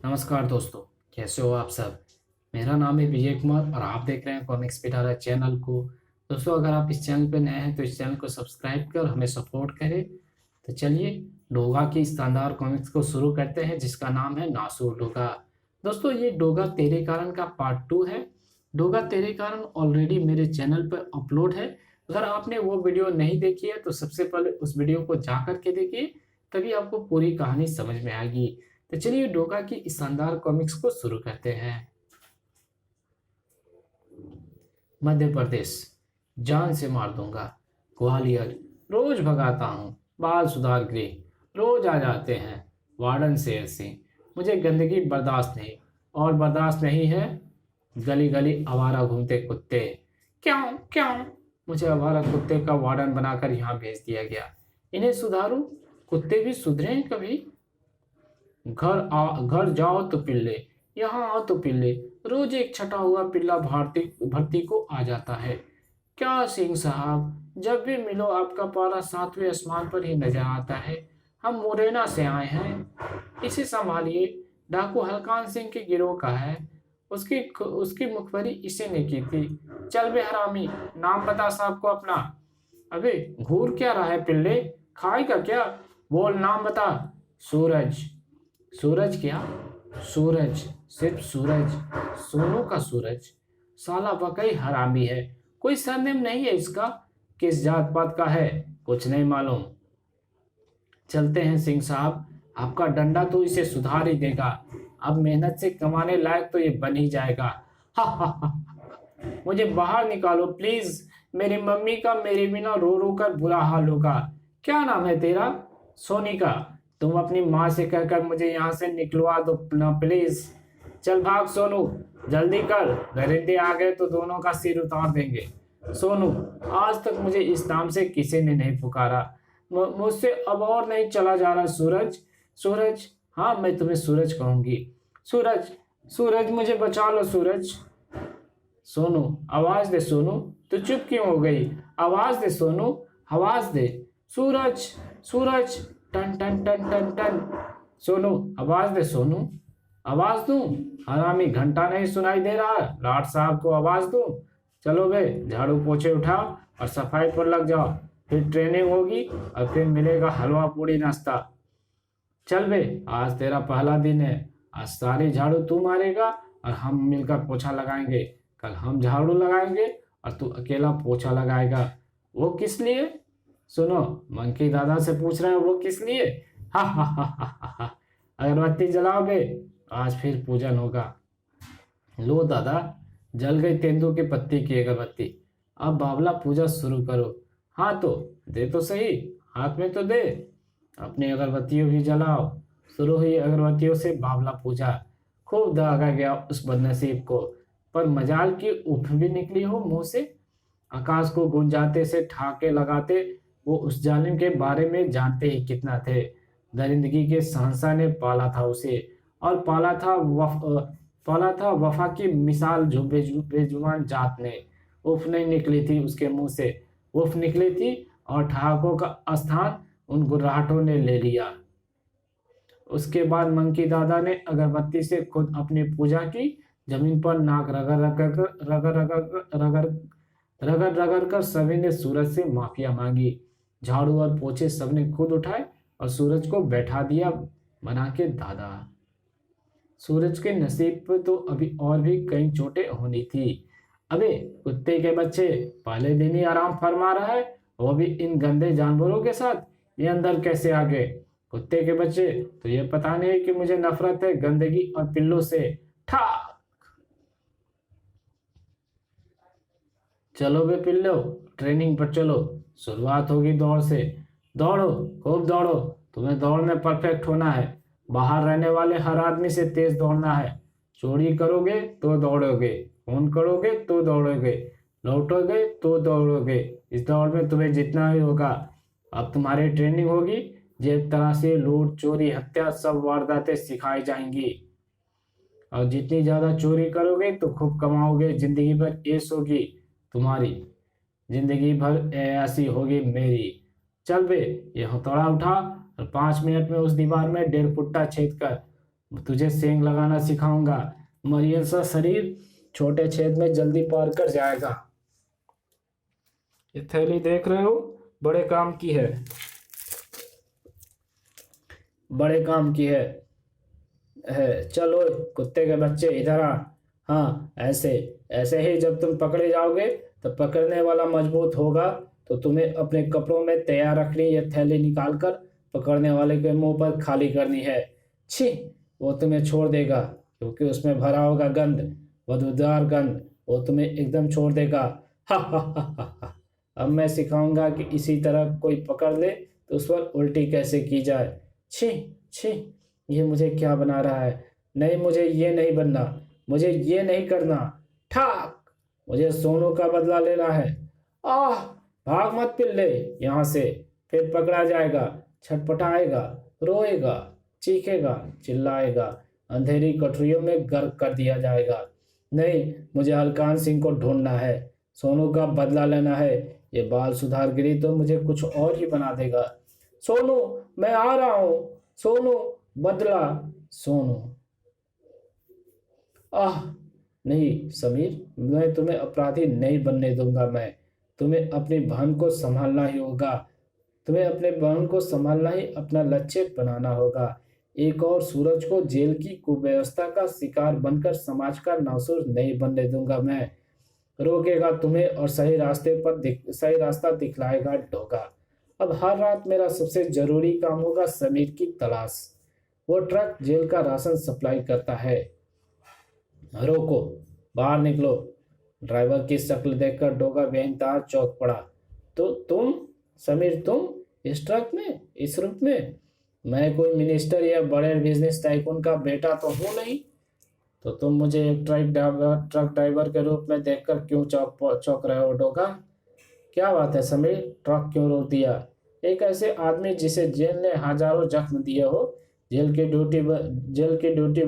नमस्कार दोस्तों, कैसे हो आप सब? मेरा नाम है विजय कुमार और आप देख रहे हैं कॉमिक्स पिटारा चैनल को। दोस्तों, अगर आप इस चैनल पर नए हैं तो इस चैनल को सब्सक्राइब कर हमें सपोर्ट करें। तो चलिए डोगा की शानदार कॉमिक्स को शुरू करते हैं जिसका नाम है नासुर डोगा। दोस्तों, ये डोगा तेरे कारण का पार्ट 2 है। डोगा तेरे कारण ऑलरेडी मेरे चैनल पर अपलोड है। अगर आपने वो वीडियो नहीं देखी है तो सबसे पहले उस वीडियो को जा कर के देखिए, तभी आपको पूरी कहानी समझ में आएगी। तो चलिए डोगा की इस शानदार कॉमिक्स को शुरू करते हैं। मध्य प्रदेश, जान से मार दूंगा। ग्वालियर, रोज भगाता हूँ। बाल सुधार गृह, रोज आ जाते हैं वार्डन शेर सिंह। मुझे गंदगी बर्दाश्त नहीं, और बर्दाश्त नहीं है गली गली आवारा घूमते कुत्ते। क्यों क्यों मुझे आवारा कुत्ते का वार्डन बनाकर यहाँ भेज दिया गया? इन्हें सुधारूं? कुत्ते भी सुधरे कभी? घर जाओ तो पिल्ले, यहाँ आओ तो पिल्ले। रोज एक छटा हुआ पिल्ला भर्ती को आ जाता है। क्या सिंह साहब, जब भी मिलो आपका पारा 7वें आसमान पर ही नजर आता है। हम मुरैना से आए हैं, इसे संभालिए। डाकू हलकान सिंह के गिरोह का है। उसकी उसकी मुखबरी इसी ने की थी। चल बे हरामी, नाम बता साहब को अपना। अबे घूर क्या रहा है पिल्ले, खाएगा क्या? बोल नाम बता। सूरज। सूरज क्या? सूरज, सिर्फ सूरज। सोनू का सूरज। साला वाकई हरामी है। कोई सरनेम नहीं है इसका? किस जात पात का है? कुछ नहीं मालूम। चलते हैं सिंह साहब, आपका डंडा तो इसे सुधार ही देगा। अब मेहनत से कमाने लायक तो ये बन ही जाएगा। हा हा हा। मुझे बाहर निकालो प्लीज। मेरी मम्मी का मेरे बिना रो रो कर बुरा हाल होगा। क्या नाम है तेरा? सोनिका। तुम अपनी माँ से कहकर मुझे यहाँ से निकलवा दो ना प्लीज। चल भाग सोनू, जल्दी कर, दरिंदे आ गए तो दोनों का सिर उतार देंगे। सोनू, आज तक मुझे इस नाम से किसी ने नहीं पुकारा। मुझसे अब और नहीं चला जा रहा। सूरज, सूरज, हाँ मैं तुम्हें सूरज कहूंगी। सूरज, सूरज मुझे बचा लो सूरज। सोनू, आवाज दे सोनू, तू चुप क्यों हो गई? आवाज दे सोनू, आवाज दे। सूरज, सूरज, टन टन टन टन टन। सोनू, आवाज दे सोनू। आवाज दूं? हरामी, घंटा नहीं सुनाई दे रहा? लाट साहब को आवाज दूं? चलो बे, झाड़ू पोछे उठाओ और सफाई पर लग जाओ। फिर ट्रेनिंग होगी और फिर मिलेगा हलवा पूड़ी नाश्ता। चल बे, आज तेरा पहला दिन है। आज सारी झाड़ू तू मारेगा और हम मिलकर पोछा लगाएंगे। कल हम झाड़ू लगाएंगे और तू अकेला पोछा लगाएगा। वो किस लिए? सुनो, मंकी दादा से पूछ रहे हैं वो किस लिए? हा हा हा हा हा। अगरबत्ती जलाओगे? आज फिर पूजन होगा। लो दादा, जल गई तेंदू के पत्ती की अगरबत्ती। अब बावला पूजा शुरू करो। हाँ तो दे तो सही, हाथ में तो दे। अपनी अगरबत्तियों भी जलाओ। शुरू हुई अगरबत्तियों से बावला पूजा। खूब दागा गया उस बदनसीब को, पर मजाल की उफ भी निकली हो मुंह से। आकाश को गुंजाते से ठाके लगाते वो उस जालिम के बारे में जानते ही कितना थे। दरिंदगी के शहंशाह ने पाला था उसे, और पाला था वफा की मिसाल जो बेजुबान जात ने। उफ नहीं निकली थी उसके मुंह से, उफ निकली थी और ठहाकों का स्थान उन गुर्राहटों ने ले लिया। उसके बाद मंकी दादा ने अगरबत्ती से खुद अपनी पूजा की। जमीन पर नाक रगड़ रगड़ कर सभी ने सूरज से माफिया मांगी। झाड़ू और पोछे सबने खुद उठाए और सूरज को बैठा दिया बना के दादा। सूरज के नसीब पर तो अभी और भी कई चोटें होनी थी। अबे कुत्ते के बच्चे, पहले दिन ही आराम फरमा रहा है, वो भी इन गंदे जानवरों के साथ। ये अंदर कैसे आ गए? कुत्ते के बच्चे, तो ये पता नहीं कि मुझे नफरत है गंदगी और पिल्लों से। ठा चलो बे पिल्लो, ट्रेनिंग पर चलो। शुरुआत होगी दौड़ से। दौड़ो, खूब दौड़ो। तुम्हें दौड़ में परफेक्ट होना है। बाहर रहने वाले हर आदमी से तेज दौड़ना है। चोरी करोगे तो दौड़ोगे, खून करोगे तो दौड़ोगे, लौटोगे तो दौड़ोगे। इस दौड़ में तुम्हें जितना ही होगा। अब तुम्हारी ट्रेनिंग होगी। जेब तलाशी, लूट, चोरी, हत्या सब वारदातें सिखाई जाएंगी। और जितनी ज्यादा चोरी करोगे तो खूब कमाओगे। जिंदगी भर ऐश होगी तुम्हारी, जिंदगी भर ऐसी होगी मेरी। चल बे, ये हथौड़ा उठा और 5 मिनट में उस दीवार में 1.5 फुट्टा छेद कर। तुझे सींग लगाना सिखाऊंगा। मरियल सा शरीर छोटे छेद में जल्दी पार कर जाएगा। ये थैली देख रहे हो, बड़े काम की है, बड़े काम की है। चलो कुत्ते के बच्चे इधर आ। हाँ, ऐसे ऐसे ही जब तुम पकड़े जाओगे तो पकड़ने वाला मजबूत होगा, तो तुम्हें अपने कपड़ों में तैयार रखनी ये थैली निकालकर पकड़ने वाले के मुंह पर खाली करनी है। छी, वो तुम्हें छोड़ देगा क्योंकि उसमें भरा होगा गंध, बदबूदार गंध। वो तुम्हें एकदम छोड़ देगा। हा हा हा हा हा। अब मैं सिखाऊंगा कि इसी तरह कोई पकड़ ले तो उस पर उल्टी कैसे की जाए। छी छी, ये मुझे क्या बना रहा है। नहीं, मुझे ये नहीं बनना, मुझे ये नहीं करना। ठाक, मुझे सोनू का बदला लेना है। आह, भाग मत पिल्ले यहाँ से, फिर पकड़ा जाएगा, छटपटाएगा, रोएगा, चीखेगा, चिल्लाएगा, अंधेरी कठरियों में गर्क कर दिया जाएगा। नहीं, मुझे हलकान सिंह को ढूंढना है, सोनू का बदला लेना है। ये बाल सुधारगिरी तो मुझे कुछ और ही बना देगा। सोनू, मैं आ रहा हूँ। सोनू, बदला। सोनू। आह, नहीं समीर, मैं तुम्हें अपराधी नहीं बनने दूंगा। मैं तुम्हें अपनी बहन को संभालना ही होगा। तुम्हें अपने बहन को संभालना ही अपना लक्ष्य बनाना होगा। एक और सूरज को जेल की कुव्यवस्था का शिकार बनकर समाज का नासूर नहीं बनने दूंगा मैं। रोकेगा तुम्हें और सही रास्ता दिखलाएगा डोगा। अब हर रात मेरा सबसे जरूरी काम होगा समीर की तलाश। वो ट्रक जेल का राशन सप्लाई करता है। रोको, बाहर निकलो। ड्राइवर की शक्ल देखकर डोगा बेइंतहा चौंक पड़ा। तो तुम समीर, तुम इस ट्रक में, इस रूप में? मैं कोई मिनिस्टर या बड़े बिजनेस टाइकून का बेटा तो हूं नहीं। तो तुम मुझे एक ट्रक ड्राइवर के रूप में देखकर क्यों चौंक रहे हो डोगा? क्या बात है समीर, ट्रक क्यों रोक दिया? एक ऐसे आदमी जिसे जेल ने हजारों जख्म दिए हो, जेल की ड्यूटी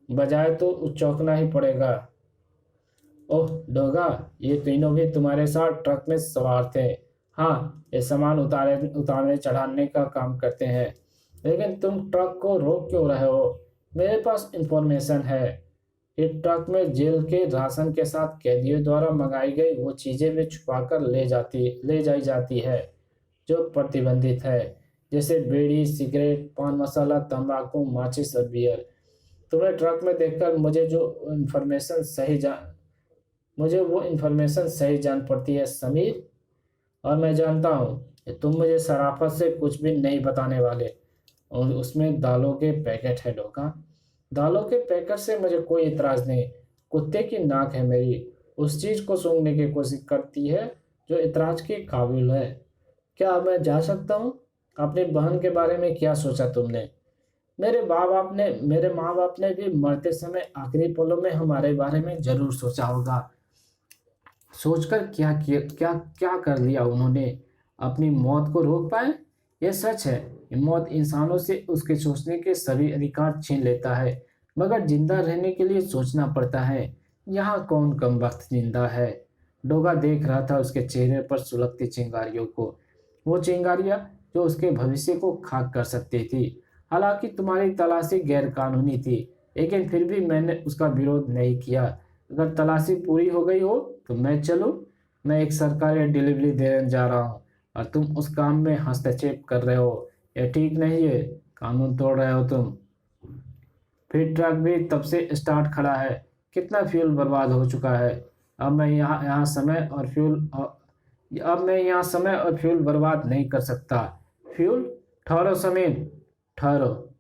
बजाय तो चौंकना ही पड़ेगा। ओह डोगा, ये तीनों भी तुम्हारे साथ ट्रक में सवार थे। हाँ, ये सामान उतारने चढ़ाने का काम करते हैं। लेकिन तुम ट्रक को रोक क्यों रहे हो? मेरे पास इंफॉर्मेशन है। इस ट्रक में जेल के राशन के साथ कैदियों द्वारा मंगाई गई वो चीजें भी छुपाकर ले जाई जाती है जो प्रतिबंधित है, जैसे बीड़ी, सिगरेट, पान मसाला, तंबाकू, माचिस और बियर। तुम्हें ट्रक में देखकर मुझे वो इन्फॉर्मेशन सही जान पड़ती है समीर। और मैं जानता हूँ कि तुम मुझे शराफत से कुछ भी नहीं बताने वाले। और उसमें दालों के पैकेट है डोका। दालों के पैकेट से मुझे कोई इतराज नहीं। कुत्ते की नाक है मेरी, उस चीज को सूंघने की कोशिश करती है जो इतराज के काबिल है। क्या अब मैं जा सकता हूँ? अपनी बहन के बारे में क्या सोचा तुमने? मेरे माँ बाप ने भी मरते समय आखिरी पलों में हमारे बारे में जरूर सोचा होगा। सोचकर क्या क्या कर लिया उन्होंने? अपनी मौत को रोक पाए? यह सच है कि मौत इंसानों से उसके सोचने के सभी अधिकार छीन लेता है, मगर जिंदा रहने के लिए सोचना पड़ता है। यहाँ कौन कम वक्त जिंदा है? डोगा देख रहा था उसके चेहरे पर सुलगती चिंगारियों को, वो चिंगारियां जो उसके भविष्य को खाक कर सकती थी। हालांकि तुम्हारी तलाशी गैर कानूनी थी, लेकिन फिर भी मैंने उसका विरोध नहीं किया। अगर तलाशी पूरी हो गई हो तो मैं चलूं? मैं एक सरकारी डिलीवरी देने जा रहा हूँ और तुम उस काम में हस्तक्षेप कर रहे हो। यह ठीक नहीं है, कानून तोड़ रहे हो तुम। फिर ट्रक भी तब से स्टार्ट खड़ा है। कितना फ्यूल बर्बाद हो चुका है। अब मैं यहाँ समय और फ्यूल बर्बाद नहीं कर सकता। फ्यूल? ठहरो समीर, ठहरो।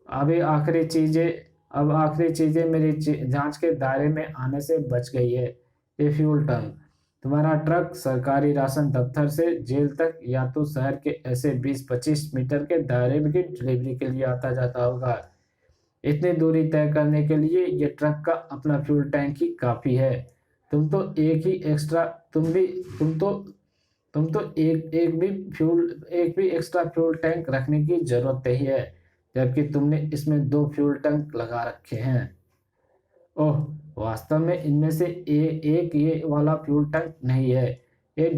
अभी आखिरी चीजें अब आखिरी चीजें मेरी जांच के दायरे में आने से बच गई है। ये फ्यूल टैंक। तुम्हारा ट्रक सरकारी राशन दफ्तर से जेल तक या तो शहर के ऐसे 20-25 मीटर के दायरे में की डिलीवरी के लिए आता जाता होगा। इतनी दूरी तय करने के लिए ये ट्रक का अपना फ्यूल टैंक ही काफी है। तुम तो एक ही एक्स्ट्रा तुम तो एक भी एक्स्ट्रा फ्यूल टैंक रखने की जरूरत नहीं है, जबकि तुमने इसमें 2 फ्यूल टैंक लगा रखे हैं। ओह, वास्तव में इनमें से एक ये वाला फ्यूल टैंक नहीं है। ये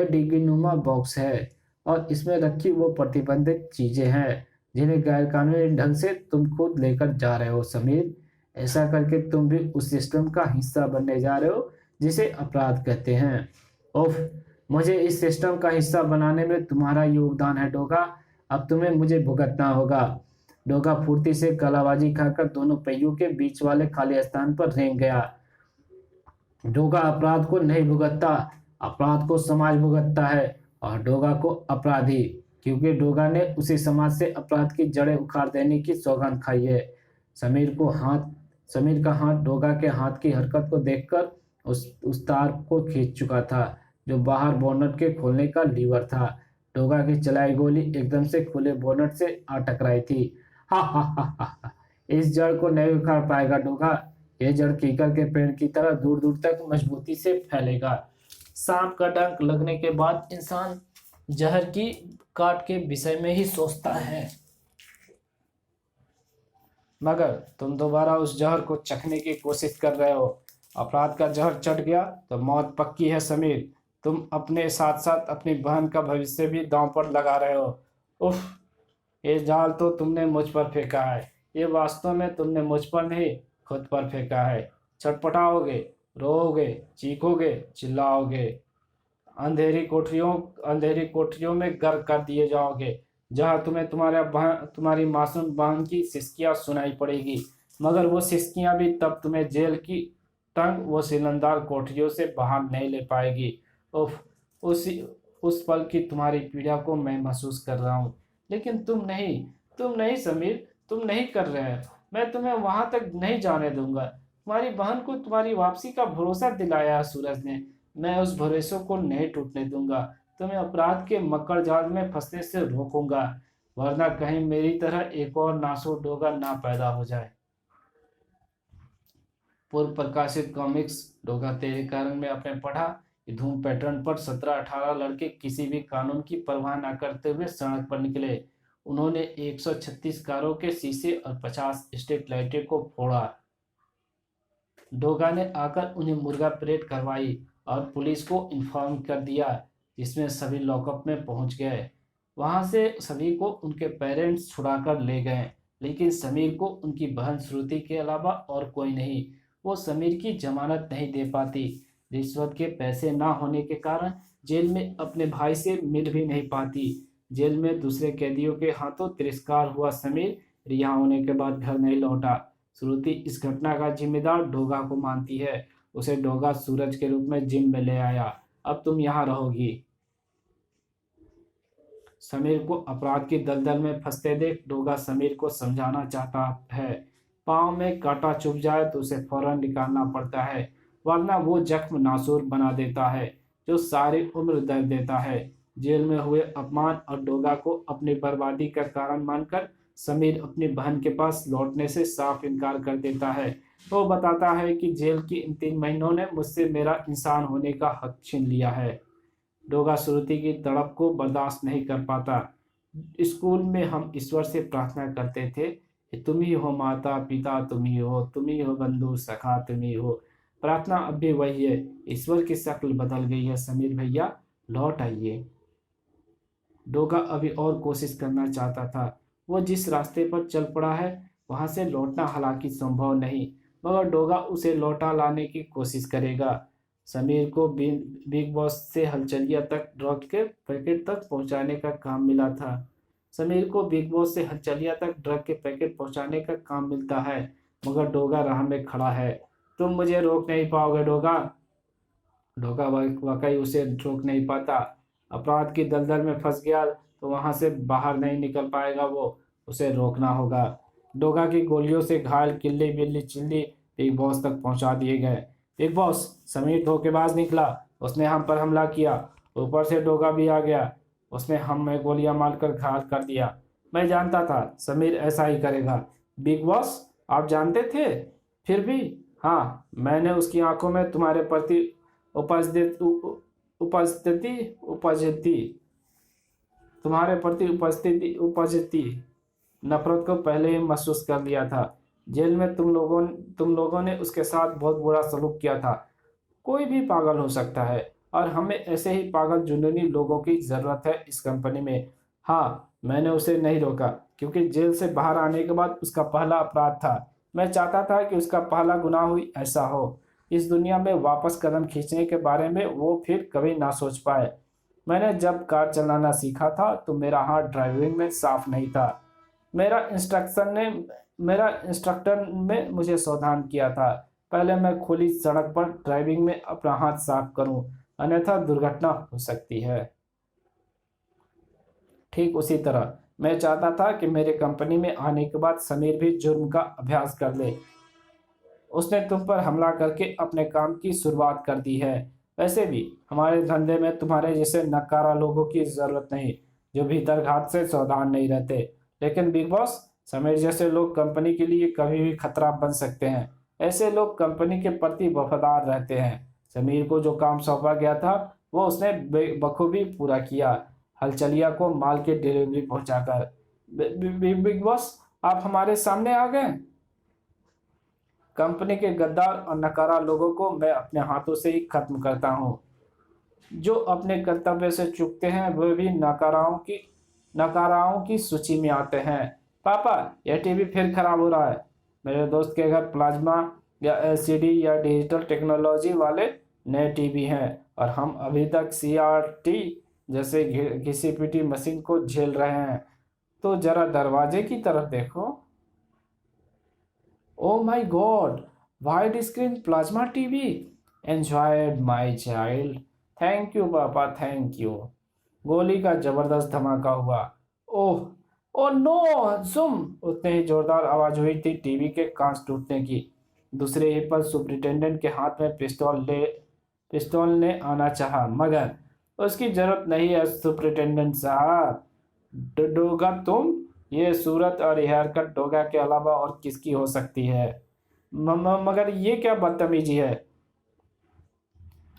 डिगीनुमा बॉक्स है और इसमें रखी वो प्रतिबंधित चीजें हैं जिन्हें गैरकानूनी ढंग से तुम खुद लेकर जा रहे हो समीर। ऐसा करके तुम भी उस सिस्टम का हिस्सा बनने जा रहे हो जिसे अपराध कहते हैं। उफ, मुझे इस सिस्टम का हिस्सा बनाने में तुम्हारा योगदान है डोगा। अब तुम्हें मुझे भुगतना होगा। डोगा फुर्ती से कलाबाजी खाकर दोनों पहियों के बीच वाले खाली स्थान पर रेंग गया। डोगा अपराध को नहीं भुगतता, अपराध को समाज भुगतता है, और डोगा को अपराधी, क्योंकि डोगा ने उसी समाज से अपराध की जड़ें उखाड़ देने की सौगंध खाई है। समीर का हाथ डोगा के हाथ की हरकत को देखकर उस तार को खींच चुका था जो बाहर बोनट के खोलने का लीवर था। डोगा की चलाई गोली एकदम से खुले बोनट से आ टकराई थी। हा हा हा हा हा। इस जड़ को नहीं उखाड़ पाएगा डोगा। ये जड़ कीकर के पेड़ की तरह दूर दूर तक मजबूती से फैलेगा। सांप का डंक लगने के बाद इंसान जहर की काट के विषय में ही सोचता है, मगर तुम दोबारा उस जहर को चखने की कोशिश कर रहे हो। अपराध का जहर चढ़ गया तो मौत पक्की है समीर। तुम अपने साथ साथ अपनी बहन का भविष्य भी दांव पर लगा रहे हो। उफ, ये जाल तो तुमने मुझ पर फेंका है। ये वास्तव में तुमने मुझ पर नहीं, खुद पर फेंका है। छटपटाओगे, रोओगे, चीखोगे, चिल्लाओगे। अंधेरी कोठरियों में गर्क कर दिए जाओगे, जहाँ तुम्हें तुम्हारी मासूम बहन की सिसकियाँ सुनाई पड़ेगी। मगर वो सिसकियाँ भी तब तुम्हें जेल की तंग वो सिलंदार कोठरियों से बाहर नहीं ले पाएगी। उफ, उसी उस पल की तुम्हारी पीड़ा को मैं महसूस कर रहा हूँ, लेकिन तुम नहीं समीर, तुम नहीं कर रहे हो। मैं तुम्हें वहां तक नहीं जाने दूंगा। तुम्हारी बहन को तुम्हारी वापसी का भरोसा दिलाया है सूरज ने। मैं उस भरोसे को नहीं टूटने दूंगा। तुम्हें अपराध के मकड़ जाल में फंसने से रोकूंगा, वरना कहीं मेरी तरह एक और नासुर डोगा ना पैदा हो जाए। पूर्व प्रकाशित कॉमिक्स डोगा तेरे कारण में आपने पढ़ा कि धूम पैटर्न पर 17-18 लड़के किसी भी कानून की परवाह न करते हुए सड़क पर निकले। उन्होंने 136 कारों के शीशे और 50 स्ट्रीट लाइटें को फोड़ा। डोगा ने आकर उन्हें मुर्गा परेड करवाई और पुलिस को इन्फॉर्म कर दिया, जिसमें सभी लॉकअप में पहुंच गए। वहां से सभी को उनके पेरेंट्स छुड़ाकर ले गए, लेकिन समीर को उनकी बहन श्रुति के अलावा और कोई नहीं। वो समीर की जमानत नहीं दे पाती। रिश्वत के पैसे ना होने के कारण जेल में अपने भाई से मिल भी नहीं पाती। जेल में दूसरे कैदियों के हाथों तिरस्कार हुआ समीर रिहा होने के बाद घर नहीं लौटा। श्रुति इस घटना का जिम्मेदार डोगा को मानती है। उसे डोगा सूरज के रूप में जिम में ले आया। अब तुम यहाँ रहोगी। समीर को अपराध की दलदल में फंसते देख डोगा समीर को समझाना चाहता है। पाँव में कांटा चुभ जाए तो उसे फौरन निकालना पड़ता है, वरना वो जख्म नासूर बना देता है जो सारी उम्र दर्द देता है। जेल में हुए अपमान और डोगा को अपनी बर्बादी का कारण मानकर समीर अपनी बहन के पास लौटने से साफ इनकार कर देता है। वो बताता है कि जेल की इन 3 महीनों ने मुझसे मेरा इंसान होने का हक छीन लिया है। डोगा श्रुति की तड़प को बर्दाश्त नहीं कर पाता। स्कूल में हम ईश्वर से प्रार्थना करते थे कि तुम ही हो माता पिता, तुम ही हो बंधु सखा, तुम ही हो। प्रार्थना अब भी वही है। ईश्वर की शक्ल बदल गई है समीर भैया, लौट आइए। डोगा अभी और कोशिश करना चाहता था। वो जिस रास्ते पर चल पड़ा है वहां से लौटना हालांकि संभव नहीं, मगर डोगा उसे लौटा लाने की कोशिश करेगा। समीर को बिग बॉस से हलचलिया तक ड्रग के पैकेट तक पहुंचाने का काम मिला था। समीर को बिग बॉस से हलचलिया तक ड्रग के पैकेट पहुंचाने का काम मिलता है, मगर डोगा राह में खड़ा है। तुम मुझे रोक नहीं पाओगे डोगा। डोगा वाकई उसे रोक नहीं पाता। अपराध की दलदल में फंस गया तो वहां से बाहर नहीं निकल पाएगा वो। उसे रोकना होगा। डोगा की गोलियों से घायल किल्ली बिल्ली चिल्ली बिग बॉस तक पहुंचा दिए गए। बिग बॉस, समीर धोखेबाज निकला। उसने हम पर हमला किया। ऊपर से डोगा भी आ गया। उसने हम में गोलियां मारकर घायल कर दिया। मैं जानता था समीर ऐसा ही करेगा। बिग बॉस, आप जानते थे? फिर भी हाँ, मैंने उसकी आंखों में तुम्हारे प्रति उपस्थिति उपस्थिति तुम्हारे प्रति उपस्थिति नफरत को पहले ही महसूस कर लिया था। जेल में तुम लोगों ने उसके साथ बहुत बुरा सलूक किया था। कोई भी पागल हो सकता है और हमें ऐसे ही पागल जुनूनी लोगों की जरूरत है इस कंपनी में। हाँ, मैंने उसे नहीं रोका क्योंकि जेल से बाहर आने के बाद उसका पहला अपराध था। मैं चाहता था कि उसका पहला गुनाह हुई ऐसा हो, इस दुनिया में वापस कदम खींचने के बारे में वो फिर कभी ना सोच पाए। मैंने जब कार चलाना सीखा था तो मेरा हाथ ड्राइविंग में साफ नहीं था। मेरा इंस्ट्रक्शन ने मेरा इंस्ट्रक्टर ने मुझे सावधान किया था, पहले मैं खुली सड़क पर ड्राइविंग में अपना हाथ साफ करूं, अन्यथा दुर्घटना हो सकती है। ठीक उसी तरह मैं चाहता था कि मेरे कंपनी में आने के बाद समीर भी जुर्म का अभ्यास कर ले। उसने तुम पर हमला करके अपने काम की शुरुआत कर दी है। वैसे भी हमारे धंधे में तुम्हारे जैसे नकारा लोगों की जरूरत नहीं, जो भीतर घात से सावधान नहीं रहते। लेकिन बिग बॉस, समीर जैसे लोग कंपनी के लिए कभी भी खतरा बन सकते हैं। ऐसे लोग कंपनी के प्रति वफादार रहते हैं। समीर को जो काम सौंपा गया था वो उसने बखूबी पूरा किया, हलचलिया को माल की डिलीवरी पहुंचाकर। बिग बॉस, आप हमारे सामने आ गए। कंपनी के गद्दार और नकारा लोगों को मैं अपने हाथों से ही खत्म करता हूँ। जो अपने कर्तव्य से चूकते हैं वे भी नकाराओं की सूची में आते हैं। पापा, यह टीवी फिर खराब हो रहा है। मेरे दोस्त के घर प्लाज्मा या एलसीडी या डिजिटल टेक्नोलॉजी वाले नए टीवी हैं और हम अभी तक सीआरटी जैसे घिसी पिटी मशीन को झेल रहे हैं। तो जरा दरवाजे की तरफ देखो। Oh my God, widescreen plasma TV. Enjoyed my child. Thank you पापा, थैंक यू। गोली का जबरदस्त धमाका हुआ। ओह, ओ नो, जुम! उतने ही जोरदार आवाज हुई थी टीवी के कांच टूटने की। दूसरे ही पल सुपरिटेंडेंट के हाथ में पिस्तौल ने आना चाहा, मगर उसकी जरूरत नहीं है सुपरिटेंडेंट साहब। डोगा तुम, ये सूरत और हेयरकट डोगा के अलावा और किसकी हो सकती है? मगर ये क्या बदतमीजी है?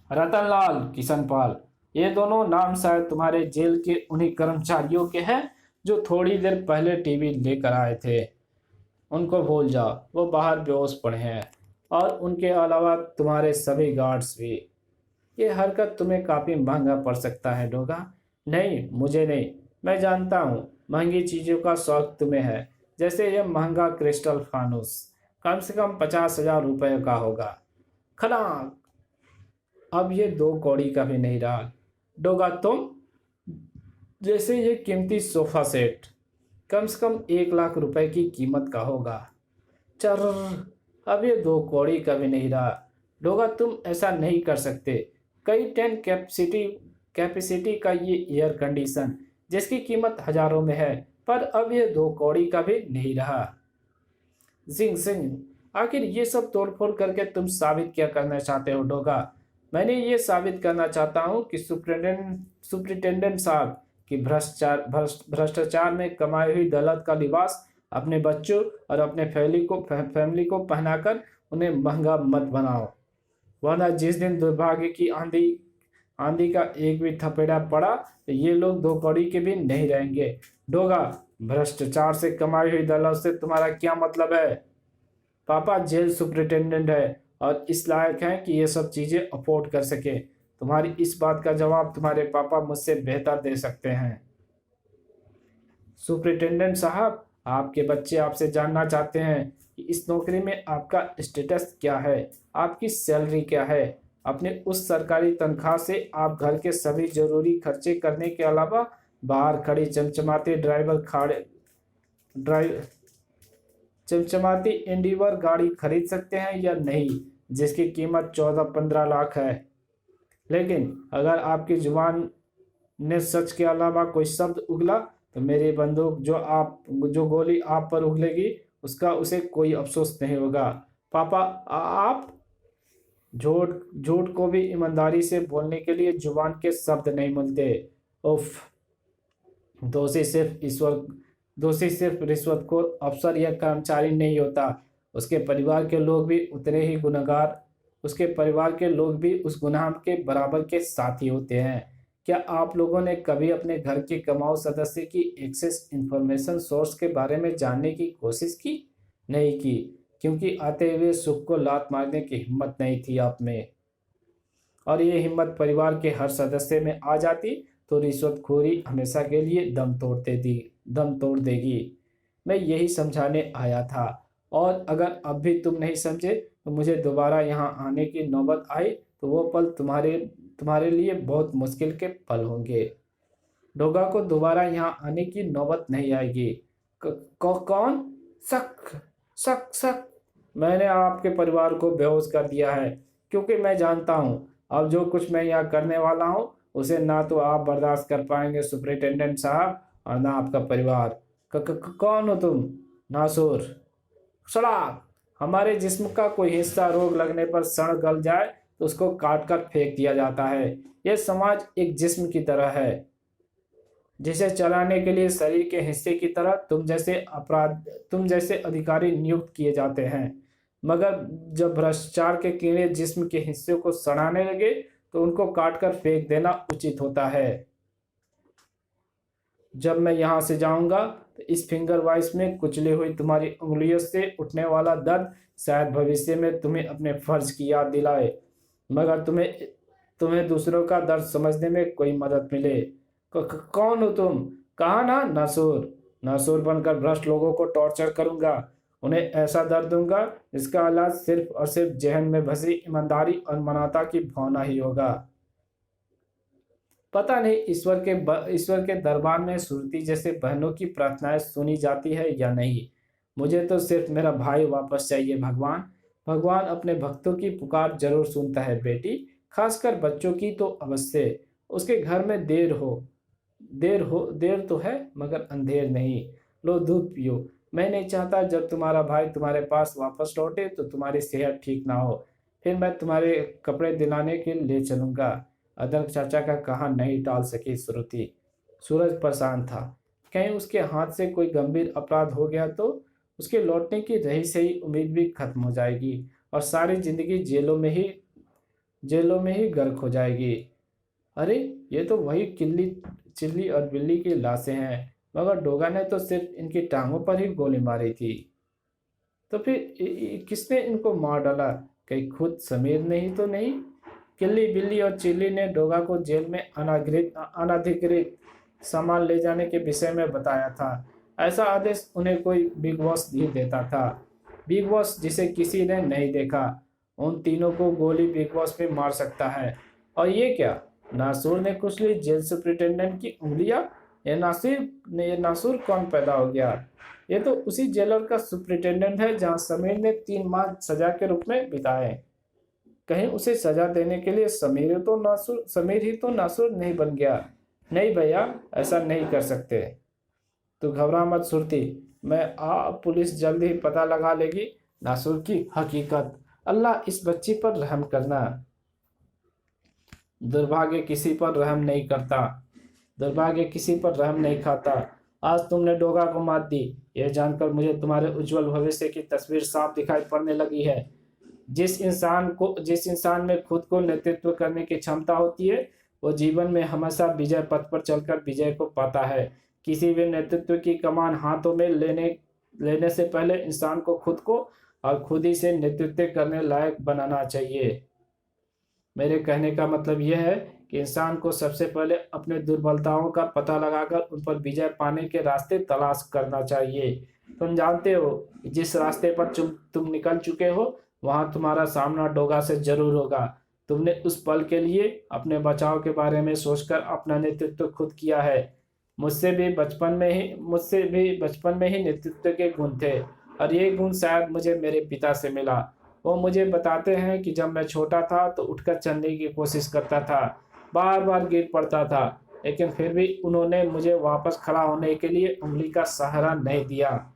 रतनलाल, किशनपाल, ये दोनों नाम शायद तुम्हारे जेल के उन्हीं कर्मचारियों के हैं जो थोड़ी देर पहले टीवी लेकर आए थे। उनको भूल जाओ, वो बाहर बेहोश पड़े हैं। और उनके अलावा तुम्हारे सभी गार्ड्स भी। ये हरकत तुम्हें काफ़ी महंगा पड़ सकता है डोगा। नहीं, मुझे नहीं। मैं जानता हूँ महंगी चीज़ों का शौक तुम्हें है, जैसे ये महंगा क्रिस्टल फानूस, कम से कम 50,000 रुपये का होगा। खलाक! अब ये 2 कौड़ी का भी नहीं रहा डोगा तुम। जैसे ये कीमती सोफा सेट कम से कम 1 लाख रुपए की कीमत का होगा। चर, अब ये 2 कौड़ी का भी नहीं रहा डोगा, तुम ऐसा नहीं कर सकते। कई टन कैपेसिटी का ये एयर कंडीशन जिसकी कीमत हजारों में है, पर अब ये 2 कौड़ी का भी नहीं रहा। जिंग सिंह, आखिर ये सब तोड़फोड़ करके तुम साबित क्या करना चाहते हो डोगा? मैंने ये साबित करना चाहता हूँ कि सुप्रिटेंडेंट साहब की भ्रष्टाचार में कमाई हुई दौलत का लिबास अपने बच्चों और अपने फैमिली को पहनाकर उन्हें महंगा मत बनाओ, वरना जिस दिन दुर्भाग्य की आंधी का एक भी थपेड़ा पड़ा तो ये लोग 2 कौड़ी के भी नहीं रहेंगे। डोगा, भ्रष्टाचार से कमाई हुई दौलत से तुम्हारा क्या मतलब है? पापा जेल सुप्रिटेंडेंट है और इस लायक हैं कि ये सब चीज़ें अफोर्ड कर सके। तुम्हारी इस बात का जवाब तुम्हारे पापा मुझसे बेहतर दे सकते हैं। सुप्रिटेंडेंट साहब, आपके बच्चे आपसे जानना चाहते हैं कि इस नौकरी में आपका स्टेटस क्या है, आपकी सैलरी क्या है। अपने उस सरकारी तनख्वाह से आप घर के सभी जरूरी खर्चे करने के अलावा बाहर खड़ी चमचमाती एंडीवर गाड़ी खरीद सकते हैं या नहीं, जिसकी कीमत 14-15 लाख है। लेकिन अगर आपकी जुबान ने सच के अलावा कोई शब्द उगला तो मेरी बंदूक जो गोली आप पर उगलेगी उसका उसे कोई अफसोस नहीं होगा। पापा, आप झूठ को भी ईमानदारी से बोलने के लिए जुबान के शब्द नहीं मिलते। उफ, दोषी सिर्फ रिश्वतखोर अफसर या कर्मचारी नहीं होता, उसके परिवार के लोग भी उतने ही गुनहगार उसके परिवार के लोग भी उस गुनाह के बराबर के साथी होते हैं। क्या आप लोगों ने कभी अपने घर के कमाऊ सदस्य की एक्सेस इंफॉर्मेशन सोर्स के बारे में जानने की कोशिश की? नहीं की, क्योंकि आते हुए सुख को लात मारने की हिम्मत नहीं थी आप में। और ये हिम्मत परिवार के हर सदस्य में आ जाती तो रिश्वतखोरी हमेशा के लिए दम तोड़ देती। दम तोड़ देगी। मैं यही समझाने आया था, और अगर अब भी तुम नहीं समझे तो मुझे दोबारा यहाँ आने की नौबत आई तो वो पल तुम्हारे तुम्हारे लिए बहुत मुश्किल के पल होंगे। डोगा को दोबारा यहाँ आने की नौबत नहीं आएगी। कौन? शक, शक, शक। मैंने आपके परिवार को बेहोश कर दिया है, क्योंकि मैं जानता हूँ अब जो कुछ मैं यहाँ करने वाला हूँ उसे ना तो आप बर्दाश्त कर पाएंगे सुपरिटेंडेंट साहब, और ना आपका परिवार। कौन हो तुम? नासुर। शराब। हमारे जिस्म का कोई हिस्सा रोग लगने पर सड़ गल जाए तो उसको काट कर फेंक दिया जाता है। यह समाज एक जिस्म की तरह है, जिसे चलाने के लिए शरीर के हिस्से की तरह तुम जैसे अधिकारी नियुक्त किए जाते हैं। मगर जब भ्रष्टाचार के कीड़े जिस्म के हिस्से को सड़ाने लगे तो उनको काटकर फेंक देना उचित होता है। जब मैं यहाँ से जाऊंगा तो इस फिंगर वॉइस में कुचली हुई तुम्हारी उंगलियों से उठने वाला दर्द शायद भविष्य में तुम्हें अपने फर्ज की याद दिलाए, मगर तुम्हें दूसरों का दर्द समझने में कोई मदद मिले। कौन हो तुम? कहा ना, नासुर। नासुर बनकर भ्रष्ट लोगों को टॉर्चर करूंगा, उन्हें ऐसा दर्द दूंगा जिसका इलाज सिर्फ और सिर्फ जहन में बसी ईमानदारी और मानवता की भावना ही होगा। पता नहीं ईश्वर के दरबार में सुरती जैसे बहनों की प्रार्थनाएं सुनी जाती है या नहीं। मुझे तो सिर्फ मेरा भाई वापस चाहिए। भगवान भगवान अपने भक्तों की पुकार जरूर सुनता है बेटी, खासकर बच्चों की तो अवश्य। उसके घर में देर तो है मगर अंधेर नहीं। लो दूध पियो। मैं नहीं चाहता जब तुम्हारा भाई तुम्हारे पास वापस लौटे तो तुम्हारी सेहत ठीक ना हो, फिर मैं तुम्हारे कपड़े दिलाने के लिए ले चलूंगा। अदर चाचा का कहा नहीं टाल सकी श्रुति। सूरज परेशान था, कहीं उसके हाथ से कोई गंभीर अपराध हो गया तो उसके लौटने की रही सही उम्मीद भी खत्म हो जाएगी और सारी जिंदगी जेलों में ही गर्क हो जाएगी। अरे ये तो वही चिल्ली और बिल्ली की लाशें हैं, मगर डोगा ने तो सिर्फ इनकी टांगों पर ही गोली मारी थी। तो फिर किसने इनको मार डाला? कहीं खुद समीर नहीं तो नहीं? किल्ली, बिल्ली और चिल्ली ने डोगा को जेल में अनाधिकृत सामान ले जाने के विषय में बताया था। ऐसा आदेश उन्हें कोई बिग बॉस ही देता था, बिग बॉस जिसे किसी ने नहीं देखा। उन तीनों को गोली बिग बॉस पे मार सकता है। और ये क्या? नासूर ने कुचली जेल सुपरिटेंडेंट की उंगलियां। ये नासूर कौन पैदा हो गया? ये तो उसी जेलर का सुपरिटेंडेंट है जहां समीर ने 3 माह सजा के रूप में बिताए। कहीं उसे सजा देने के लिए समीर ही तो नासूर नहीं बन गया? नहीं भैया, ऐसा नहीं कर सकते। तो घबरा मत सुरती, पुलिस जल्द ही पता लगा लेगी नासूर की हकीकत। अल्लाह इस बच्ची पर रहम करना। दुर्भाग्य किसी पर रहम नहीं करता, दुर्भाग्य किसी पर रहम नहीं खाता। आज तुमने डोगा को मात दी, यह जानकर मुझे तुम्हारे उज्जवल भविष्य की तस्वीर साफ दिखाई पड़ने लगी है। जिस इंसान में खुद को नेतृत्व करने की क्षमता होती है वो जीवन में हमेशा विजय पथ पर चलकर विजय को पाता है। किसी भी नेतृत्व की कमान हाथों में लेने से पहले इंसान को खुद को और खुद ही से नेतृत्व करने लायक बनाना चाहिए। मेरे कहने का मतलब यह है कि इंसान को सबसे पहले अपने दुर्बलताओं का पता लगाकर उन पर विजय पाने के रास्ते तलाश करना चाहिए। तुम जानते हो जिस रास्ते पर तुम निकल चुके हो वहां तुम्हारा सामना डोगा से जरूर होगा। तुमने उस पल के लिए अपने बचाव के बारे में सोचकर अपना नेतृत्व खुद किया है। मुझसे भी बचपन में ही नेतृत्व के गुण थे और ये गुण शायद मुझे मेरे पिता से मिला। वो मुझे बताते हैं कि जब मैं छोटा था तो उठकर चलने की कोशिश करता था, बार बार गिर पड़ता था, लेकिन फिर भी उन्होंने मुझे वापस खड़ा होने के लिए उंगली का सहारा नहीं दिया।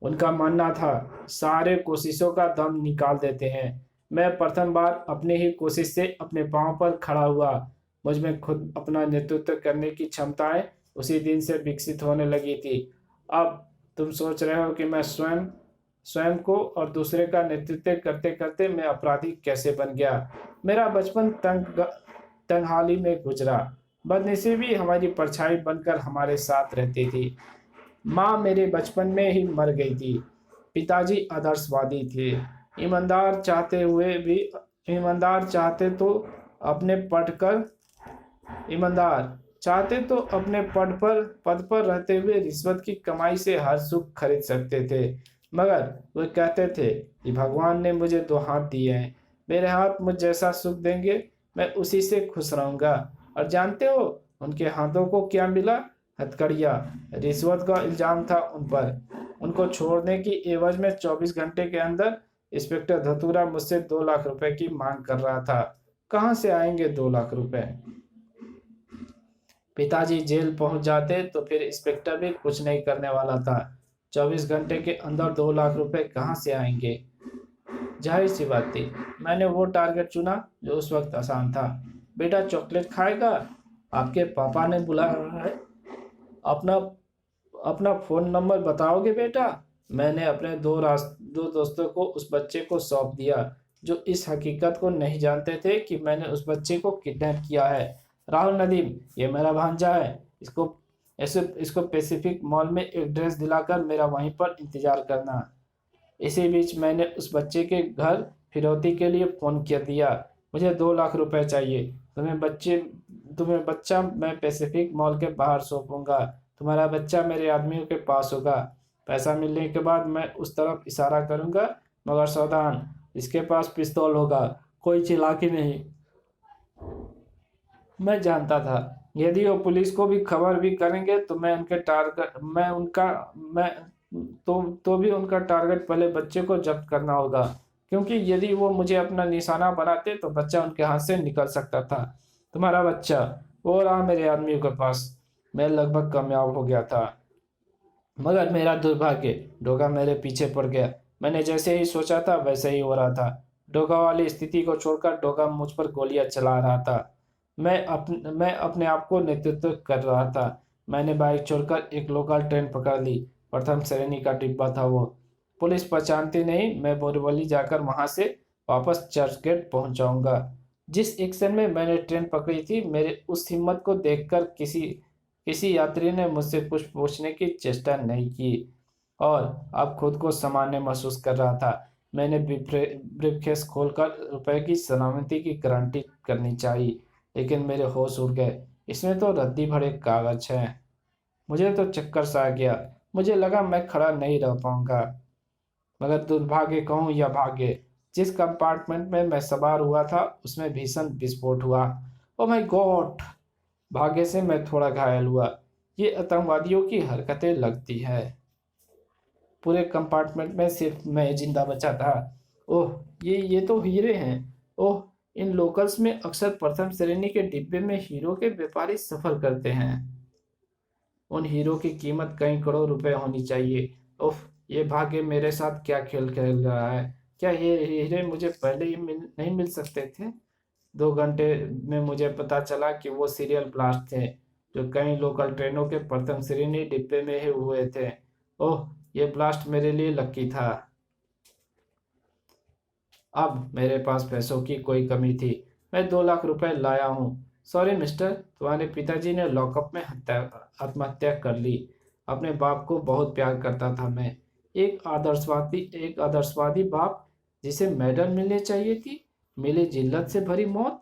उनका मानना था सारे कोशिशों का दम निकाल देते हैं। मैं प्रथम बार अपनी ही कोशिश से अपने पांव पर खड़ा हुआ। मुझ में खुद अपना नेतृत्व करने की क्षमताएं उसी दिन से विकसित होने लगी थी। अब तुम सोच रहे हो कि मैं स्वयं को और दूसरे का नेतृत्व करते करते मैं अपराधी कैसे बन गया। मेरा बचपन तंगहाली में गुजरा। बदनसीबी हमारी परछाई बनकर हमारे साथ रहती थी। माँ मेरे बचपन में ही मर गई थी। पिताजी आदर्शवादी थे, ईमानदार चाहते तो अपने पढ़कर ईमानदार चाहते तो अपने पद पर रहते हुए रिश्वत की कमाई से हर सुख खरीद सकते थे, मगर वे कहते थे कि भगवान ने मुझे दो हाथ दिए हैं, मेरे हाथ मुझ जैसा सुख देंगे, मैं उसी से खुश रहूंगा। और जानते हो उनके हाथों को क्या मिला? हथकड़ियाँ। रिश्वत का इल्जाम था उन पर। उनको छोड़ने की एवज में 24 घंटे के अंदर इंस्पेक्टर धतूरा मुझसे 2 लाख रुपए की मांग कर रहा था। कहाँ से आएंगे 2 लाख रुपए? पिताजी जेल पहुंच जाते तो फिर इंस्पेक्टर भी कुछ नहीं करने वाला था। 24 घंटे के अंदर 2 लाख रुपए कहाँ से आएंगे? जाहिर सी बात थी, मैंने वो टारगेट चुना जो उस वक्त आसान था। बेटा चॉकलेट खाएगा? आपके पापा ने बुलाया है। अपना अपना फोन नंबर बताओगे बेटा? मैंने अपने दो दोस्तों को उस बच्चे को सौंप दिया, जो इस हकीकत को नहीं जानते थे कि मैंने उस बच्चे को किडनैप किया है। राहुल नदीम, ये मेरा भांजा है। इसको पैसिफिक मॉल में एक ड्रेस दिलाकर मेरा वहीं पर इंतजार करना। इसी बीच मैंने उस बच्चे के घर फिरौती के लिए फोन कर दिया। मुझे 2 लाख रुपए चाहिए। तुम्हें बच्चा मैं पैसिफिक मॉल के बाहर सौंपूंगा। तुम्हारा बच्चा मेरे आदमियों के पास होगा। पैसा मिलने के बाद मैं उस तरफ इशारा करूंगा, मगर सावधान, इसके पास पिस्तौल होगा, कोई चालाकी नहीं। मैं जानता था यदि वो पुलिस को भी खबर भी करेंगे तो मैं उनके टारगेट मैं उनका मैं तो भी उनका टारगेट पहले बच्चे को जब्त करना होगा, क्योंकि यदि वो मुझे अपना निशाना बनाते तो बच्चा उनके हाथ से निकल सकता था। तुम्हारा बच्चा वो रहा मेरे आदमियों के पास। मैं लगभग कामयाब हो गया था, मगर मेरा दुर्भाग्य, डोगा मेरे पीछे पड़ गया। मैंने जैसे ही सोचा था वैसे ही हो रहा था। डोगा वाली स्थिति को छोड़कर डोगा मुझ पर गोलियां चला रहा था। मैं अपने आप को नेतृत्व कर रहा था। मैंने बाइक छोड़कर एक लोकल ट्रेन पकड़ ली। प्रथम श्रेणी का डिब्बा था वो। पुलिस पहचानती नहीं, मैं बोरीवली जाकर वहां से वापस चर्च गेट पहुंच जाऊंगा। जिस एक्शन में मैंने ट्रेन पकड़ी थी, मेरे उस हिम्मत को देखकर किसी यात्री ने मुझसे कुछ पूछने की चेष्टा नहीं की, और अब खुद को सामान्य महसूस कर रहा था। मैंने ब्रीफकेस खोलकर रुपए की सलामती की गारंटी करनी चाहिए, लेकिन मेरे होश उड़ गए। इसमें तो रद्दी भरे कागज हैं। मुझे तो चक्कर सा आ गया। मुझे लगा मैं खड़ा नहीं रह पाऊंगा, मगर दुर्भाग्य कहूं या भाग्य, जिस कंपार्टमेंट में मैं सवार हुआ था उसमें भीषण विस्फोट हुआ। Oh my God! भाग्य से मैं थोड़ा घायल हुआ। ये आतंकवादियों की हरकतें लगती है। पूरे कंपार्टमेंट में सिर्फ मैं जिंदा बचा था। ओह, ये तो हीरे हैं। ओह, इन लोकल्स में अक्सर प्रथम श्रेणी के डिब्बे में हीरो के व्यापारी सफर करते हैं। उन हीरो की कीमत कई करोड़ रुपए होनी चाहिए। उफ, ये भाग्य मेरे साथ क्या खेल खेल रहा है। क्या ये हीरे मुझे पहले ही नहीं मिल सकते थे? 2 घंटे में मुझे पता चला कि वो सीरियल ब्लास्ट थे, जो कई लोकल ट्रेनों के प्रथम श्रेणी डिब्बे में ही हुए थे। ओह, ये ब्लास्ट मेरे लिए लकी था। अब मेरे पास पैसों की कोई कमी थी। मैं 2 लाख रुपए लाया हूँ। सॉरी मिस्टर, तुम्हारे पिताजी ने लॉकअप में आत्महत्या कर ली। अपने बाप को बहुत प्यार करता था मैं। एक आदर्शवादी बाप जिसे मेडल मिलनी चाहिए थी, मिली जिल्लत से भरी मौत।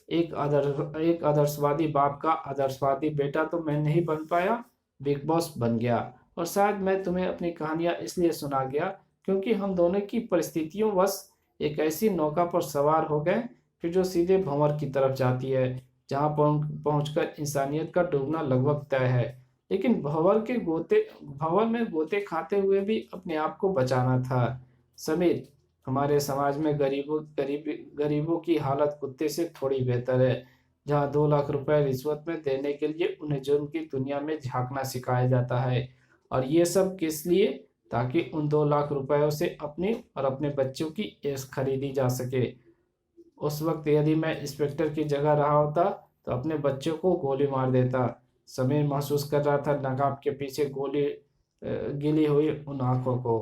एक आदर्शवादी बाप का आदर्शवादी बेटा तो मैं नहीं बन पाया, बिग बॉस बन गया। और शायद मैं तुम्हें अपनी कहानियां इसलिए सुना गया क्योंकि हम दोनों की परिस्थितियों वश एक ऐसी नौका पर सवार हो गए कि जो सीधे भंवर की तरफ जाती है, जहां पहुंचकर इंसानियत का डूबना लगभग तय है। लेकिन भंवर में गोते खाते हुए भी अपने आप को बचाना था। समीर, हमारे समाज में गरीबों की हालत कुत्ते से थोड़ी बेहतर है, जहाँ 2 लाख रुपए रिश्वत में देने के लिए उन्हें जुर्म की दुनिया में झांकना सिखाया जाता है। और ये सब किस लिए? ताकि उन 2 लाख रुपयों से अपनी और अपने बच्चों की ऐश खरीदी जा सके। उस वक्त यदि मैं इंस्पेक्टर की जगह रहा होता तो अपने बच्चों को गोली मार देता। समीर महसूस कर रहा था नकाब के पीछे गिली हुई उन आंखों को।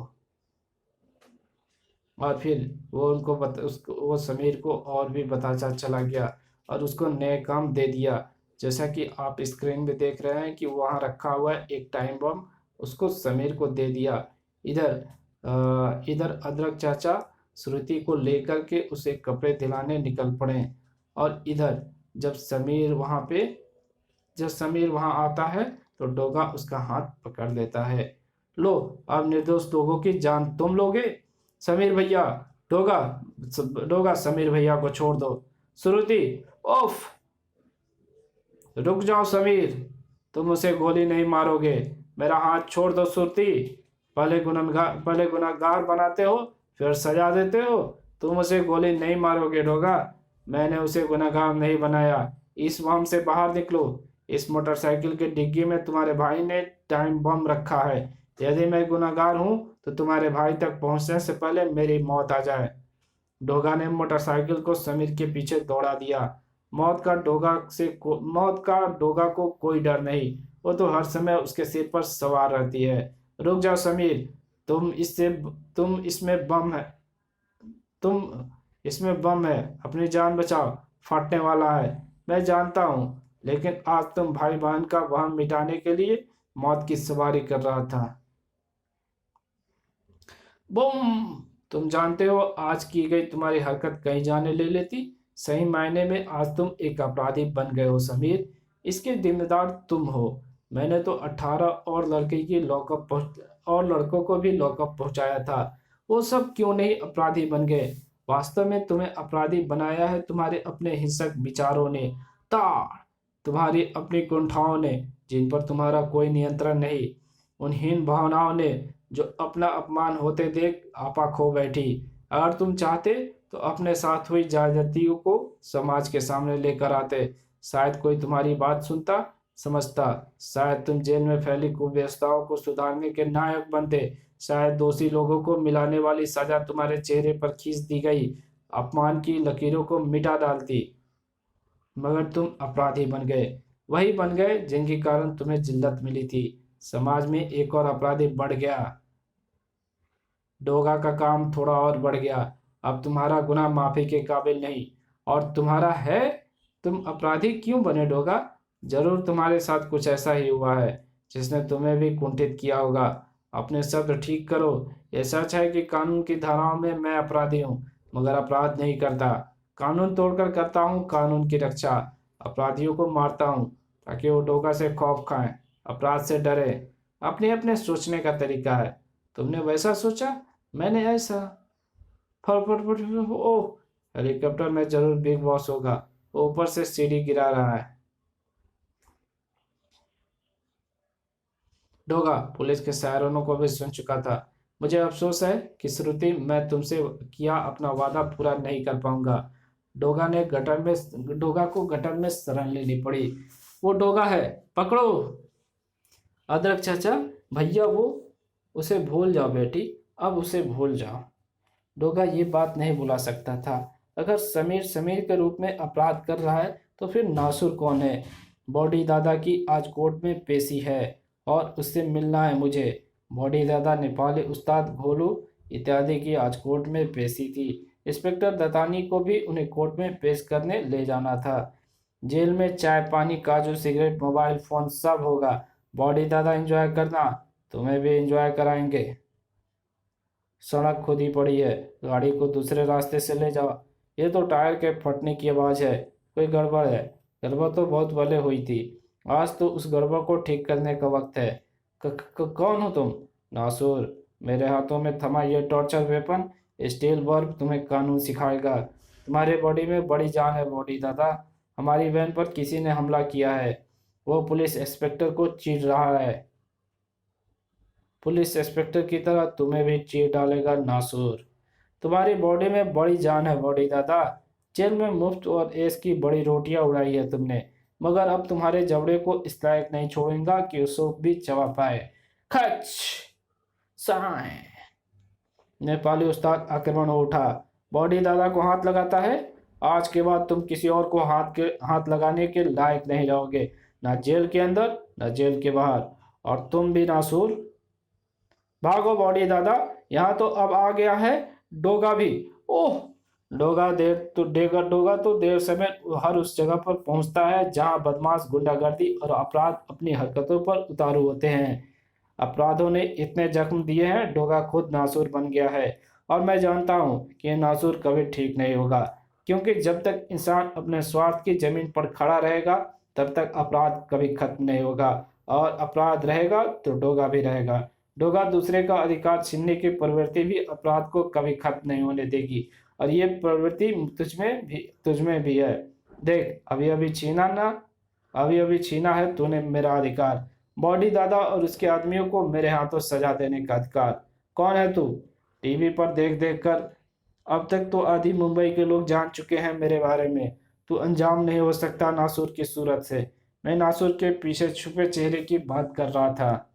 और फिर वो समीर को और भी बताता चला गया और उसको नए काम दे दिया। जैसा कि आप स्क्रीन में देख रहे हैं कि वहाँ रखा हुआ है एक टाइम बम, उसको समीर को दे दिया। इधर अदरक चाचा श्रुति को लेकर के उसे कपड़े दिलाने निकल पड़े, और इधर जब समीर वहाँ पे जब समीर वहां आता है तो डोगा उसका हाथ पकड़ लेता है। लो, अब निर्दोष लोगों की जान तुम लोगे। समीर भैया, डोगा डोगा समीर भैया को छोड़ दो। श्रुति, ओफ, रुक जाओ समीर, तुम उसे गोली नहीं मारोगे। मेरा हाथ छोड़ दो श्रुति। पहले गुनहगार बनाते हो, फिर सजा देते हो। तुम उसे गोली नहीं मारोगे डोगा। मैंने उसे गुनहगार नहीं बनाया। इस वहम से बाहर निकलो। इस मोटरसाइकिल के डिग्गी में तुम्हारे भाई ने टाइम बम रखा है। यदि मैं गुनहगार हूं तो तुम्हारे भाई तक पहुंचने से पहले मेरी मौत आ जाए। डोगा ने मोटरसाइकिल को समीर के पीछे दौड़ा दिया। मौत का डोगा को कोई डर नहीं। वो तो हर समय उसके सिर पर सवार रहती है। रुक जाओ समीर, तुम इसमें बम है तुम इसमें बम है। अपनी जान बचाओ, फटने वाला है। मैं जानता हूँ, लेकिन आज तुम भाई बहन का वहम मिटाने के लिए मौत की सवारी कर रहा था। बम! तुम जानते हो आज की गई तुम्हारी हरकत कहीं जाने ले लेती। सही मायने में आज तुम एक अपराधी बन गए हो समीर। इसके जिम्मेदार तुम हो। मैंने तो 18 और लड़कों को भी लॉकअप पहुंचाया था। वो सब क्यों नहीं अपराधी बन गए। वास्तव में तुम्हें अपराधी बनाया है तुम्हारे अपने हिंसक विचारों ने, ताड़ तुम्हारी अपनी कुंठाओं ने, जिन पर तुम्हारा कोई नियंत्रण नहीं, उन हीन भावनाओं ने जो अपना अपमान होते देख आपा खो बैठी। अगर तुम चाहते तो अपने साथ हुई ज्यादतियों को समाज के सामने लेकर आते। शायद कोई तुम्हारी बात सुनता, समझता। शायद तुम जेल में फैली कुव्यवस्थाओं को सुधारने के नायक बनते। शायद दोषी लोगों को मिलाने वाली सजा तुम्हारे चेहरे पर खींच दी गई अपमान की लकीरों को मिटा डालती। मगर तुम अपराधी बन गए, वही बन गए जिनके कारण तुम्हें जिल्लत मिली थी। समाज में एक और अपराधी बढ़ गया। डोगा का काम थोड़ा और बढ़ गया। अब तुम्हारा गुनाह माफी के काबिल नहीं। और तुम्हारा है। तुम अपराधी क्यों बने डोगा? जरूर तुम्हारे साथ कुछ ऐसा ही हुआ है जिसने तुम्हें भी कुंठित किया होगा। अपने शब्द ठीक करो। यह सच है कि कानून की धाराओं में मैं अपराधी हूँ, मगर अपराध नहीं करता। कानून तोड़कर करता हूँ कानून की रक्षा। अपराधियों को मारता हूँ ताकि वो डोगा से खौफ खाएं, अपराध से डरे। अपने अपने सोचने का तरीका है। तुमने वैसा सोचा, मैंने ऐसा। फट फट फट फट, ओह, हेलीकॉप्टर में जरूर बिग बॉस होगा। वो ऊपर से सीढ़ी गिरा रहा है। डोगा पुलिस के सायरनों को भी सुन चुका था। मुझे अफसोस है कि श्रुति, मैं तुमसे किया अपना वादा पूरा नहीं कर पाऊंगा। डोगा को गटर में शरण लेनी पड़ी। वो डोगा है, पकड़ो। अदरक चाचा, भैया उसे भूल जाओ बेटी, अब उसे भूल जाओ। डोगा ये बात नहीं भुला सकता था। अगर समीर समीर के रूप में अपराध कर रहा है तो फिर नासुर कौन है? बॉडी दादा की आज कोर्ट में पेशी है और उससे मिलना है मुझे। बॉडी दादा, नेपाली उस्ताद घोलू इत्यादि की आज कोर्ट में पेशी थी। इंस्पेक्टर दत्तानी को भी उन्हें कोर्ट में पेश करने ले जाना था। जेल में चाय पानी, काजू, सिगरेट, मोबाइल फोन सब होगा। बॉडी दादा एंजॉय करना, तुम्हें भी एंजॉय कराएंगे। सड़क खुदी पड़ी है, गाड़ी को दूसरे रास्ते से ले जाओ। ये तो टायर के फटने की आवाज़ है। कोई गड़बड़ है? गड़बड़ तो बहुत पहले हुई थी। आज तो उस गड़बड़ को ठीक करने का वक्त है। कौन हो तुम? नासुर, मेरे हाथों में थमा ये टॉर्चर वेपन स्टील बर्ब तुम्हें कानून सिखाएगा। तुम्हारे बॉडी में बड़ी जान है बॉडी दादा। हमारी वैन पर किसी ने हमला किया है। वो पुलिस इंस्पेक्टर को चीर रहा है। पुलिस इंस्पेक्टर की तरह तुम्हें भी चीर डालेगा नासुर। तुम्हारी बॉडी में बड़ी जान है बॉडी दादा। जेल में मुफ्त और ऐश की बड़ी रोटियां उड़ाई है तुमने, मगर अब तुम्हारे जबड़े को इस लायक नहीं छोड़ूंगा कि उसको भी चबा पाए। खच साए। नेपाली उस्ताद आक्रमण हो उठा। बॉडी दादा को हाथ लगाता है। आज के बाद तुम किसी और को हाथ लगाने के लायक नहीं रहोगे, ना जेल के अंदर ना जेल के बाहर। और तुम भी नासुर, भागो बॉडी दादा, यहाँ तो अब आ गया है डोगा भी। ओह, डोगा तो देर समय हर उस जगह पर पहुंचता है जहां बदमाश, गुंडागर्दी और अपराध अपनी हरकतों पर उतारू होते हैं। अपराधों ने इतने जख्म दिए हैं, डोगा खुद नासुर बन गया है। और मैं जानता हूं कि ये नासुर कभी ठीक नहीं होगा, क्योंकि जब तक इंसान अपने स्वार्थ की जमीन पर खड़ा रहेगा तब तक अपराध कभी खत्म नहीं होगा, और अपराध रहेगा तो डोगा भी रहेगा। डोगा दूसरे का अधिकार छीनने की प्रवृत्ति भी अपराध को कभी खत्म नहीं होने देगी, और ये प्रवृत्ति तुझ में भी है। देख, अभी अभी छीना ना, अभी अभी छीना है तूने मेरा अधिकार, बॉडी दादा और उसके आदमियों को मेरे हाथों सजा देने का अधिकार। कौन है तू? टीवी पर देख देख कर अब तक तो आधी मुंबई के लोग जान चुके हैं मेरे बारे में। तू अंजाम नहीं हो सकता नासुर की सूरत से। मैं नासुर के पीछे छुपे चेहरे की बात कर रहा था।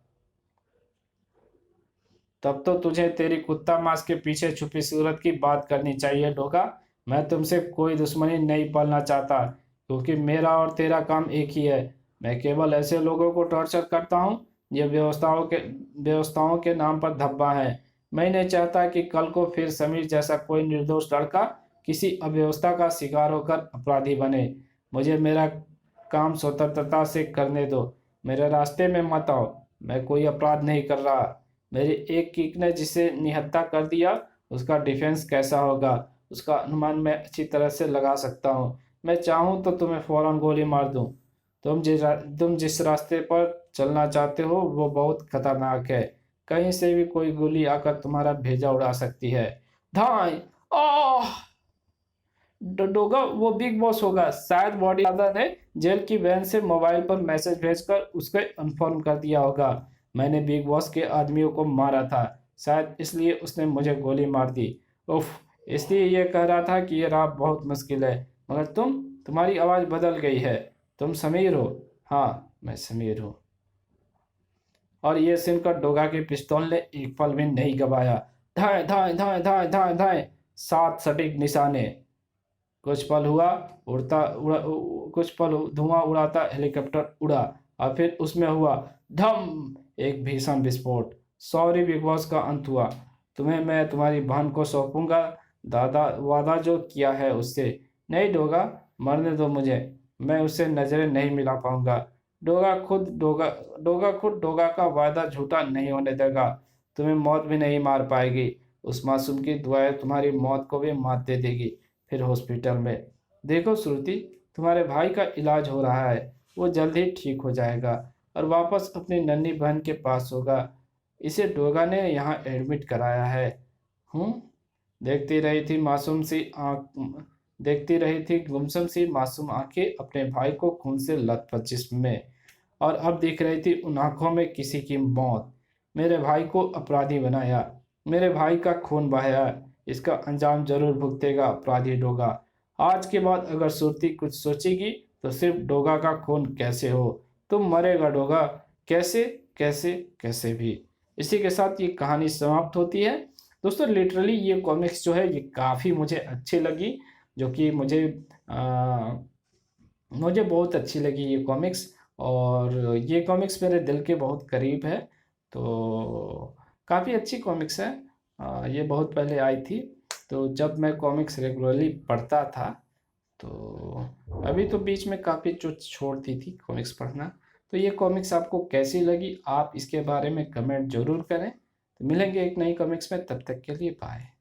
तब तो तुझे तेरी कुत्ता मांस के पीछे छुपी सूरत की बात करनी चाहिए डोगा। मैं तुमसे कोई दुश्मनी नहीं पालना चाहता, क्योंकि मेरा और तेरा काम एक ही है। मैं केवल ऐसे लोगों को टॉर्चर करता हूँ ये व्यवस्थाओं के नाम पर धब्बा है। मैं नहीं चाहता कि कल को फिर समीर जैसा कोई निर्दोष लड़का किसी अव्यवस्था का शिकार होकर अपराधी बने। मुझे मेरा काम स्वतंत्रता से करने दो, मेरे रास्ते में मत आओ। मैं कोई अपराध नहीं कर रहा। मेरी एक किक ने जिसे निहत्था कर दिया उसका डिफेंस कैसा होगा उसका अनुमान मैं अच्छी तरह से लगा सकता हूँ। मैं चाहूँ तो तुम्हें फौरन गोली मार दूँ। तुम जिस रास्ते पर चलना चाहते हो वो बहुत खतरनाक है। कहीं से भी कोई गोली आकर तुम्हारा भेजा उड़ा सकती है। धाई आह! डोगा वो बिग बॉस होगा। शायद बॉडी दादा ने जेल की वैन से मोबाइल पर मैसेज भेजकर उसको इन्फॉर्म कर दिया होगा मैंने बिग बॉस के आदमियों को मारा था। शायद इसलिए उसने मुझे गोली मार दी। उफ, इसलिए ये कह रहा था कि ये रात बहुत मुश्किल है। मगर तुम्हारी आवाज़ बदल गई है। तुम समीर हो? हाँ, मैं समीर हूँ। और ये सुनकर डोगा के पिस्तौल ने एक पल भी नहीं गवाया। धाए धाए धाए धाए धाए धाए 7 सटीक निशाने। कुछ पल हुआ उड़ता उड़ा कुछ पल धुआं उड़ाता हेलीकॉप्टर उड़ा, और फिर उसमें हुआ धम एक भीषण विस्फोट। सॉरी बिग बॉस का अंत हुआ। तुम्हें मैं तुम्हारी बहन को सौंपूंगा, दादा वादा जो किया है उससे। नहीं डोगा, मरने दो मुझे, मैं उससे नजरें नहीं मिला पाऊंगा। डोगा खुद डोगा का वादा झूठा नहीं होने देगा। तुम्हें मौत भी नहीं मार पाएगी। उस मासूम की दुआएं तुम्हारी मौत को भी मात दे देगी। फिर हॉस्पिटल में देखो श्रुति, तुम्हारे भाई का इलाज हो रहा है, वो जल्द ही ठीक हो जाएगा और वापस अपनी नन्ही बहन के पास होगा। इसे डोगा ने यहाँ एडमिट कराया है। हूँ देखती रही थी गुमसुम सी मासूम आंखें अपने भाई को खून से लथपथ जिस्म में, और अब दिख रही थी उन आंखों में किसी की मौत। मेरे भाई को अपराधी बनाया, मेरे भाई का खून बहाया, इसका अंजाम जरूर भुगतेगा अपराधी डोगा। आज के बाद अगर सुरती कुछ सोचेगी तो सिर्फ डोगा का खून कैसे हो। तुम मरेगा डोगा, कैसे कैसे कैसे भी। इसी के साथ ये कहानी समाप्त होती है। दोस्तों लिटरली ये कॉमिक्स जो है ये काफ़ी मुझे अच्छी लगी, जो कि मुझे बहुत अच्छी लगी ये कॉमिक्स। और ये कॉमिक्स मेरे दिल के बहुत करीब है, तो काफ़ी अच्छी कॉमिक्स है। ये बहुत पहले आई थी, तो जब मैं कॉमिक्स रेगुलरली पढ़ता था, तो अभी तो बीच में काफ़ी जो छोड़ दी थी कॉमिक्स पढ़ना। तो ये कॉमिक्स आपको कैसी लगी, आप इसके बारे में कमेंट जरूर करें। तो मिलेंगे एक नई कॉमिक्स में, तब तक के लिए बाय।